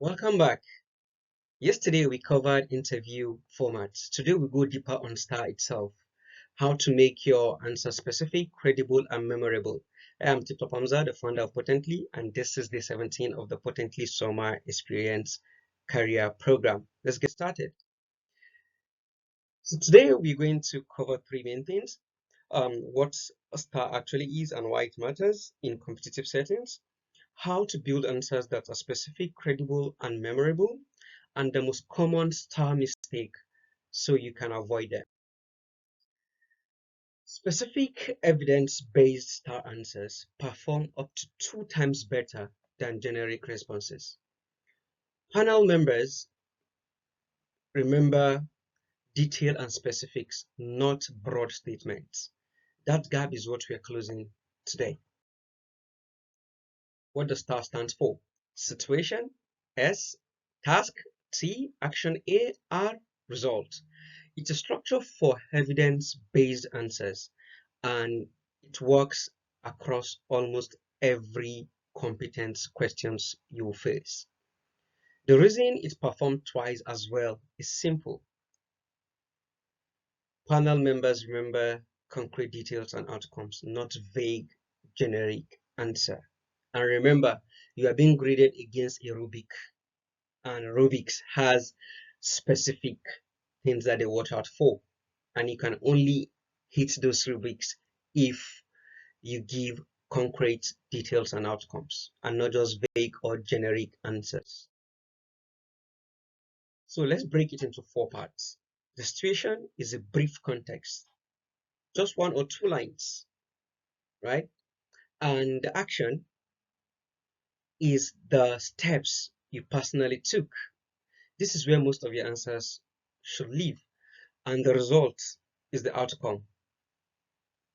Welcome back. Yesterday we covered interview formats. Today we go deeper on STAR itself. How to make your answer specific, credible, and memorable. I am Tito Pamza, the founder of Potently, and this is day 17 of the Potently Summer Experience Career Program. Let's get started. So today we're going to cover three main things. What STAR actually is and why it matters in competitive settings, how to build answers that are specific, credible, and memorable, and the most common STAR mistake so you can avoid them. Specific evidence-based STAR answers perform up to 2 times better than generic responses. Panel members remember detail and specifics, not broad statements. That gap is what we are closing today. What does STAR stand for? Situation, S, task, T, action A, R, result. It's a structure for evidence-based answers, and it works across almost every competence questions you will face. The reason it performed twice as well is simple. Panel members remember concrete details and outcomes, not vague, generic answer. And remember, you are being graded against a rubric, and rubrics has specific things that they watch out for, and you can only hit those rubrics if you give concrete details and outcomes and not just vague or generic answers. So let's break it into 4 parts. The situation is a brief context, just 1 or 2 lines, right? And the action is the steps you personally took. This is where most of your answers should live. And the result is the outcome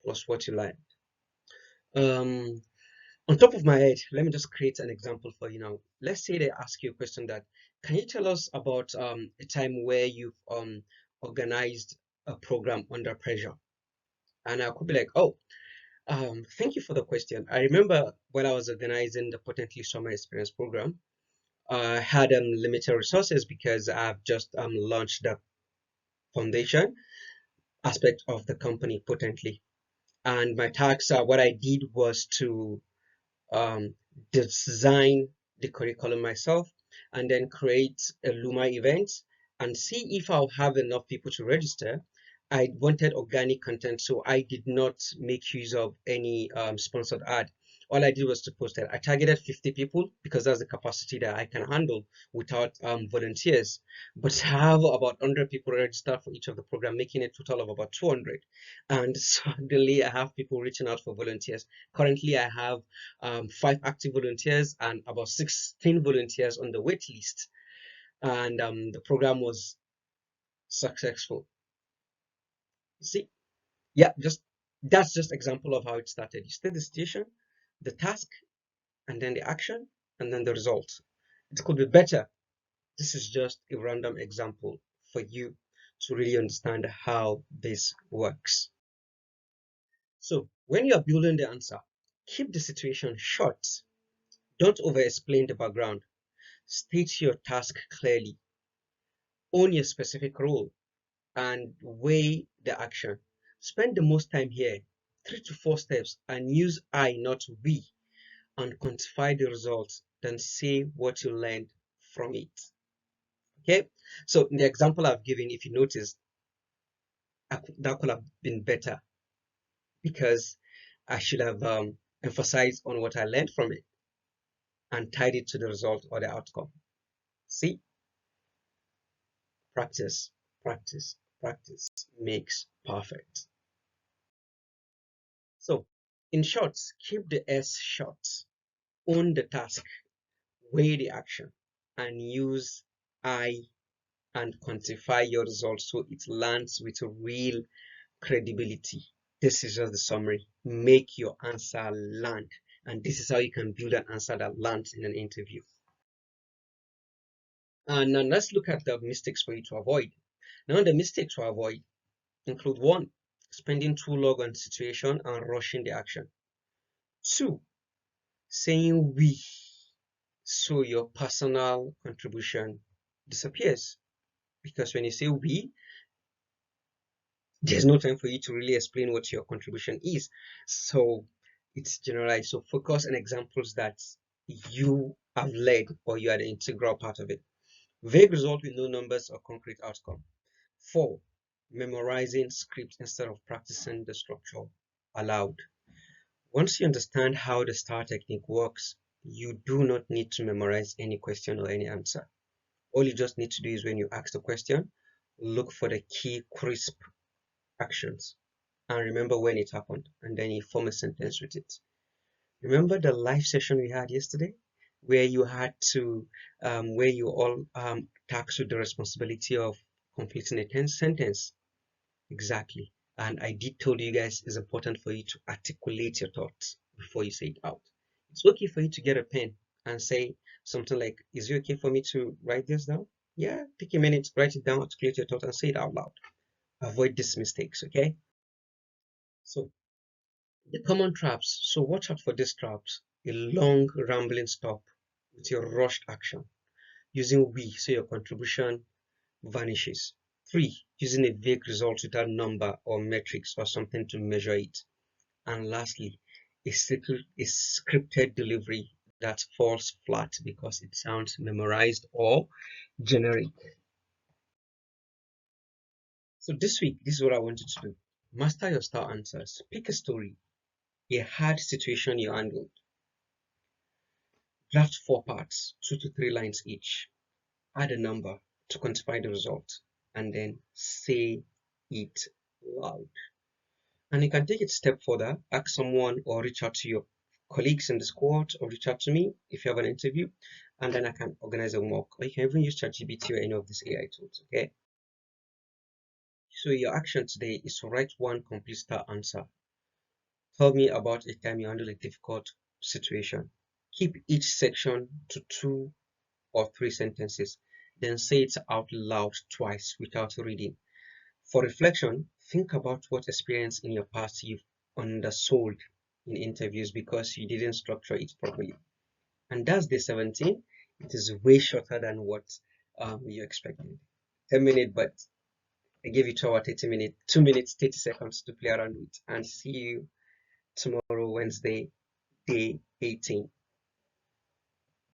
plus what you learned. On top of my head, let me just create an example for you now. Let's say they ask you a question that, can you tell us about a time where you've organized a program under pressure? And I could be like, oh, thank you for the question. I remember when I was organizing the Potently Summer Experience program, I had limited resources because I've just launched the foundation aspect of the company Potently. And my tasks, what I did was to um, design the curriculum myself and then create a Luma event and see if I'll have enough people to register. I wanted organic content, so I did not make use of any sponsored ad. All I did was to post it. I targeted 50 people because that's the capacity that I can handle without volunteers. But I have about 100 people registered for each of the program, making a total of about 200. And suddenly I have people reaching out for volunteers. Currently, I have 5 active volunteers and about 16 volunteers on the wait list. And the program was successful. See, yeah, that's just example of how it started. You state the situation, the task, and then the action, and then the result. It could be better. This is just a random example for you to really understand how this works. So when you are building the answer, keep the situation short. Don't over-explain the background. State your task clearly. Own your specific role and weigh the action. Spend the most time here, 3 to 4 steps, and use I, not we, and quantify the results. Then say what you learned from it. Okay, so in the example I've given, if you notice, that could have been better because I should have emphasized on what I learned from it and tied it to the result or the outcome. See, practice, practice, practice makes perfect. So, in short, keep the S short, own the task, weigh the action, and use I and quantify your results so it lands with real credibility. This is just the summary. Make your answer land. And this is how you can build an answer that lands in an interview. And now let's look at the mistakes for you to avoid. Now, the mistakes to avoid include 1, spending too long on situation and rushing the action. 2, saying we, So your personal contribution disappears, because when you say we, there's no time for you to really explain what your contribution is. So it's generalized. So focus on examples that you have led or you are the integral part of it. Vague result with no numbers or concrete outcome. 4. Memorizing scripts instead of practicing the structure aloud. Once you understand how the STAR technique works, you do not need to memorize any question or any answer. All you just need to do is, when you ask the question, look for the key crisp actions and remember when it happened, and then you form a sentence with it. Remember the live session we had yesterday, where you had to, where you all tasked with the responsibility of completing a sentence? Exactly. And I did told you guys it's important for you to articulate your thoughts before you say it out. It's okay for you to get a pen and say something like, is it okay for me to write this down? Yeah, take a minute, write it down, articulate your thought, and say it out loud. Avoid these mistakes, okay? So the common traps. So watch out for these traps. A long rambling stop with your rushed action. Using we, so your contribution vanishes. 3. Using a vague result without number or metrics or something to measure it. And lastly, a scripted delivery that falls flat because it sounds memorized or generic. So this week, this is what I want you to do. Master your STAR answers. Pick a story, a hard situation you handled. Draft 4 parts, 2 to 3 lines each. Add a number to quantify the result, and then say it loud. And you can take it a step further. Ask someone or reach out to your colleagues in the squad, or reach out to me if you have an interview, and then I can organize a mock. Or you can even use ChatGPT or any of these AI tools. Okay. So your action today is to write one complete STAR answer. Tell me about a time you handled a difficult situation. Keep each section to 2 or 3 sentences, then say it out loud twice without reading. For reflection, think about what experience in your past you've undersold in interviews because you didn't structure it properly. And that's day 17. It is way shorter than what you expected. 10 minutes, but I gave you 2 hours, 30 minutes, 2 minutes, 30 seconds to play around with. And see you tomorrow, Wednesday, day 18.